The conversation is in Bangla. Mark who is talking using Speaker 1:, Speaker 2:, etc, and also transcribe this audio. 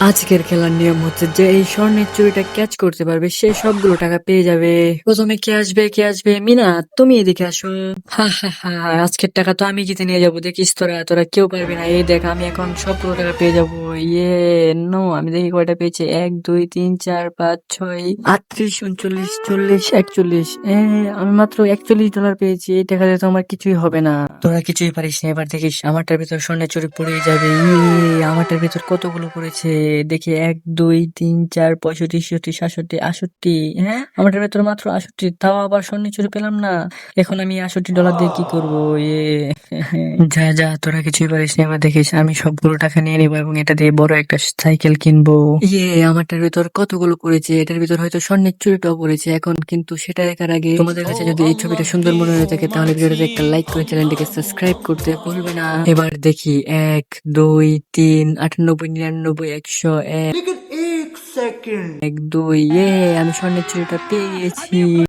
Speaker 1: আজকের খেলার নিয়ম হচ্ছে যে এই স্বর্ণের চুরিটা ক্যাচ করতে পারবে সে সবগুলো টাকা পেয়ে যাবে। প্রথমে কে আসবে মিনা, তুমি এদিকে আসো। হা হা হা, আজকের টাকা তো আমি জিতে নিয়ে যাবো, দেখিস তোরা তোরা কেউ পারবি না। এই দেখ আমি এখন সবগুলো টাকা পেয়ে যাবো। ইয়ে নো, আমি দেখি কয়টা পেয়েছি, 1 2 3 4 5 6 38 39 40 41 আমি মাত্র $41 পেয়েছি। এই টাকা দিয়ে তো আমার কিছুই হবে না, তোরা কিছুই পারিস না। এবার দেখিস আমারটার ভিতর স্বর্ণের চুরি পড়েই যাবে। আমারটার ভিতর কতগুলো পড়েছে দেখি, 1 2 3 4 65 66 67 68। আমারটার ভিতর মাত্র 68, তাও আবার স্বর্ণের চুরি পেলাম না। এখন আমি $68 দিয়ে কি করবো? যা যা, তোরা কিছুই পারিস না। এবার দেখিস আমি সবগুলো টাকা নিয়ে নিবো এবং এটা দিয়ে বড় একটা সাইকেল কিনবো। আমারটার ভিতর কতগুলো পড়েছে, এটার ভিতর হয়তো স্বর্ণের চুরিটাও পড়েছে। এখন কিন্তু সেটা দেখার আগে তোমাদের কাছে যদি এই ছবিটা সুন্দর মনে হয়ে থাকে তাহলে ভিডিওটাতে একটা লাইক করে চ্যানেলটিকে সাবস্ক্রাইব করতে ভুলবে না। এবার দেখি 1 2 3 98 99 100 1 2 আমি স্বর্ণের চুরিটা পেয়ে গেছি।